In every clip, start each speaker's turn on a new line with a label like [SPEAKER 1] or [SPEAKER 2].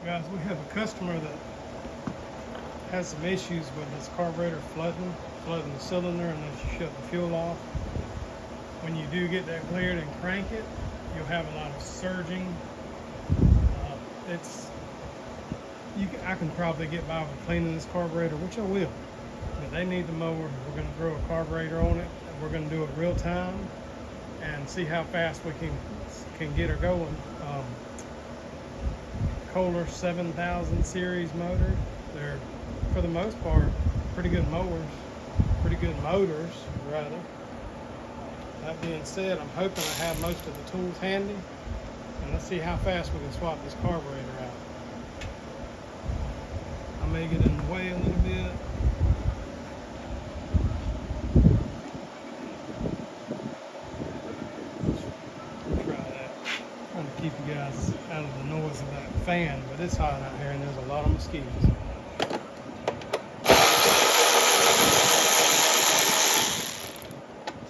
[SPEAKER 1] Guys, we have a customer that has some issues with his carburetor flooding the cylinder, and then you shut the fuel off. When you do get that cleared and crank it, you'll have a lot of surging. I can probably get by with cleaning this carburetor, which I will. But they need the mower. We're going to throw a carburetor on it. We're going to do it real time and see how fast we can get her going. Kohler 7000 series motor. They're, for the most part, pretty good mowers, pretty good motors, rather. That being said, I'm hoping I have most of the tools handy, and let's see how fast we can swap this carburetor out. I may get in the way a little bit. Try that. Trying to keep you guys out of the noise of that fan, but it's hot out here and there's a lot of mosquitoes.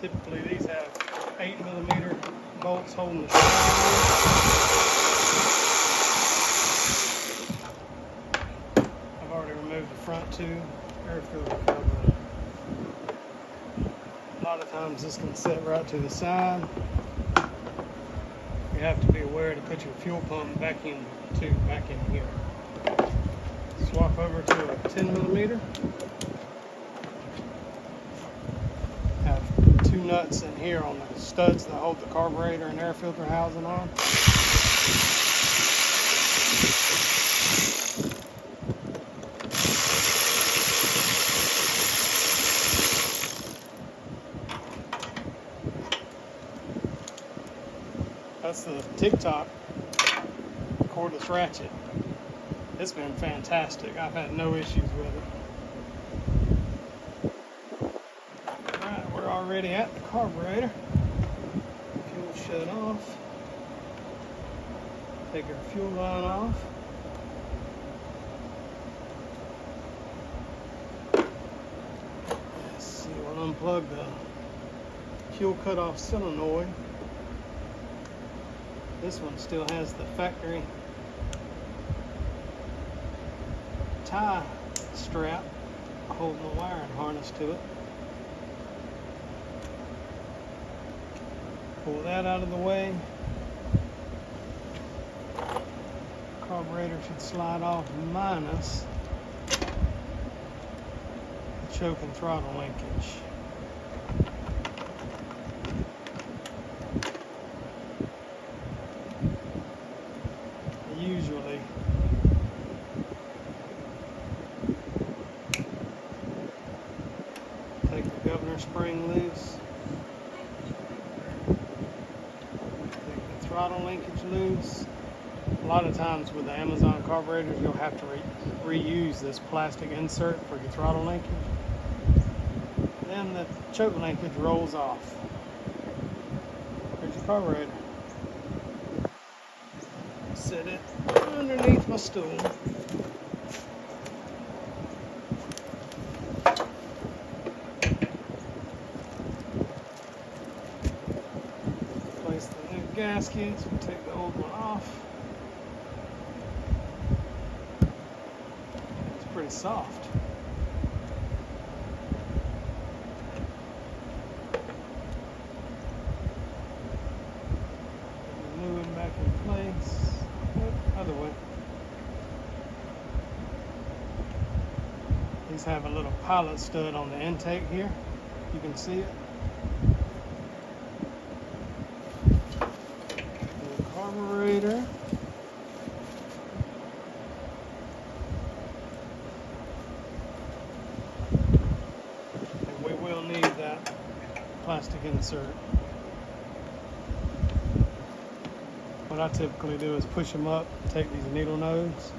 [SPEAKER 1] Typically these have 8mm bolts holding the shaft. I've already removed the front two air filter cover. A lot of times this can sit right to the side. You have to be aware to put your fuel pump back in here. Swap over to a 10mm. Have two nuts in here on the studs that hold the carburetor and air filter housing on. That's the TikTok cordless ratchet. It's been fantastic. I've had no issues with it. Alright, we're already at the carburetor. Fuel shut off. Take our fuel line off. Let's see, we'll unplug the fuel cutoff solenoid. This one still has the factory tie strap holding the wiring harness to it. Pull that out of the way. Carburetor should slide off minus the choke and throttle linkage. Usually take the governor spring loose, take the throttle linkage loose. A lot of times with the Amazon carburetors you'll have to reuse this plastic insert for your throttle linkage. Then the choke linkage rolls off. Here's your carburetor. Set it underneath my stool. Place the new gaskets. We'll take the old one off. It's pretty soft. The new one back in place. Other way. These have a little pilot stud on the intake here. You can see it. The carburetor. And we will need that plastic insert. What I typically do is push them up, take these needle nodes,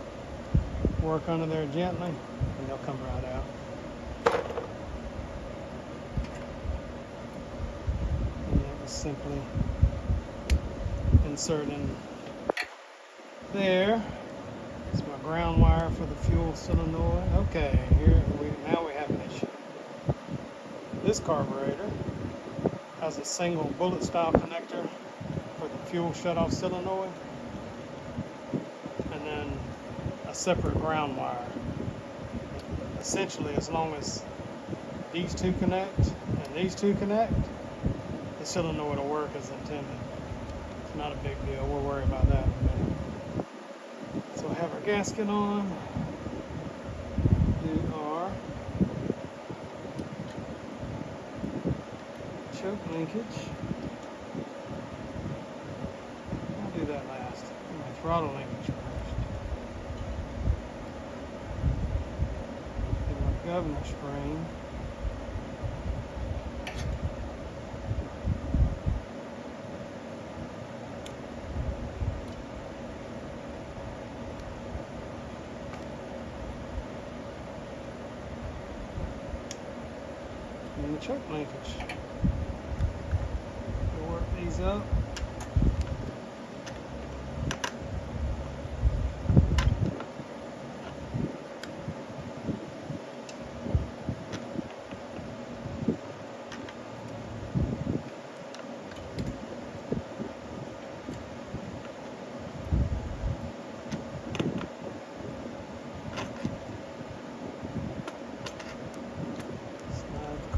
[SPEAKER 1] work under there gently, and they'll come right out. And that was simply inserting there. It's my ground wire for the fuel solenoid. Okay, now we have an issue. This carburetor has a single bullet style connector for the fuel shutoff solenoid, and then separate ground wire. Essentially, as long as these two connect and these two connect, the solenoid will work as intended. It's not a big deal. We'll worry about that in a minute. So we have our gasket on. Do our choke linkage. I'll do that last. My throttle linkage first. Do my governor spring. And the choke linkage. We'll work these up.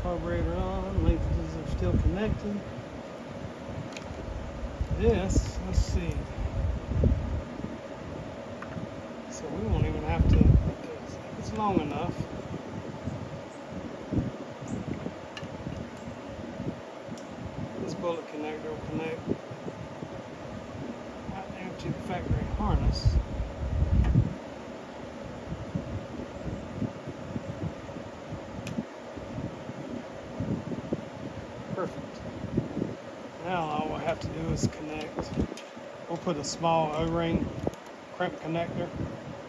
[SPEAKER 1] Carburetor on, linkages are still connected. This, let's see. So we won't even have to, it's long enough. This bullet connector will connect right down to the factory harness. Perfect. Now all we'll have to do is connect. We'll put a small O-ring crimp connector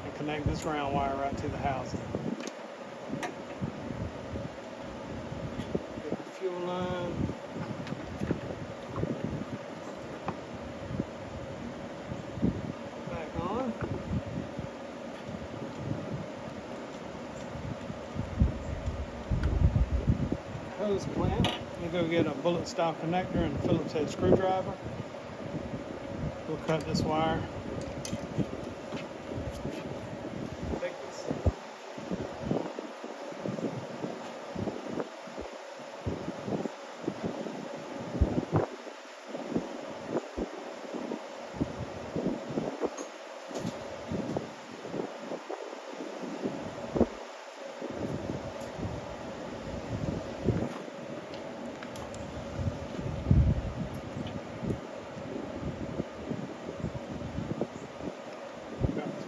[SPEAKER 1] and connect this round wire right to the housing. Get the fuel line. Back on. Hose clamp. We'll go get a bullet style connector and a Phillips head screwdriver. We'll cut this wire. Take this.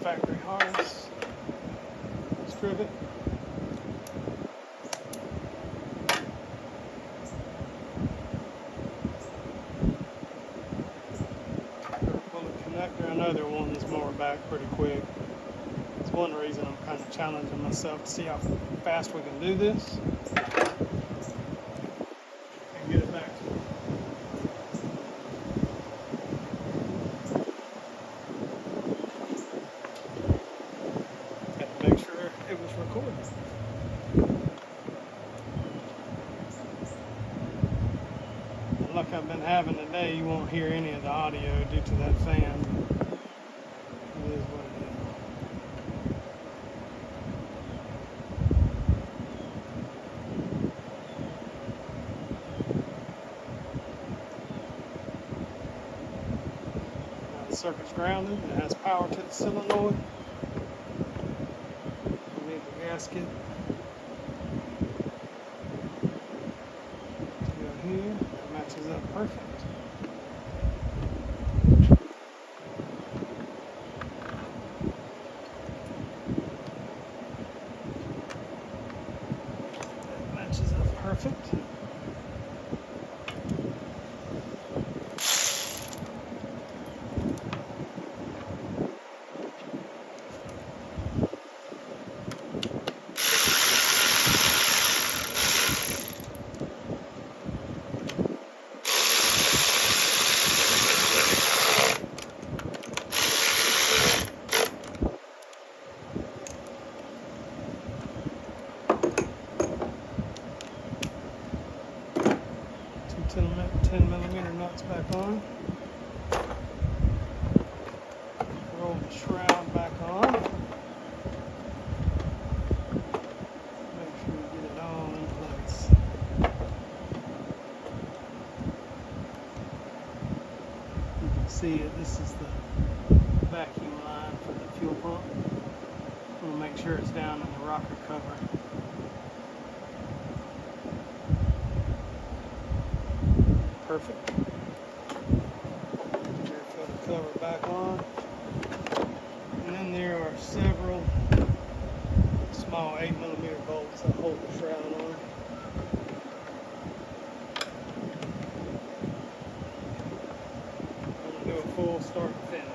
[SPEAKER 1] Factory harness, trivet, bullet connector. I know they're wanting this mower back pretty quick. It's one reason I'm kind of challenging myself to see how fast we can do this and get it back to them. Make sure it was recorded. The luck I've been having today, you won't hear any of the audio due to that fan. It is what it is. Now the circuit's grounded. It has power to the solenoid. Gasket to go here. That matches up perfect. That matches up perfect. Two 10mm nuts back on. Roll the shroud back on. This is the vacuum line for the fuel pump. I'm going to make sure it's down in the rocker cover. Perfect. Put the cover back on. And then there are several small 8mm bolts that hold the shroud on. I'm going to do a full start and finish.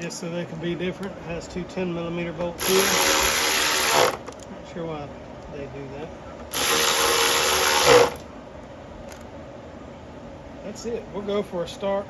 [SPEAKER 1] Just so they can be different, it has two 10mm bolts here. Not sure why they do that. That's it. We'll go for a start.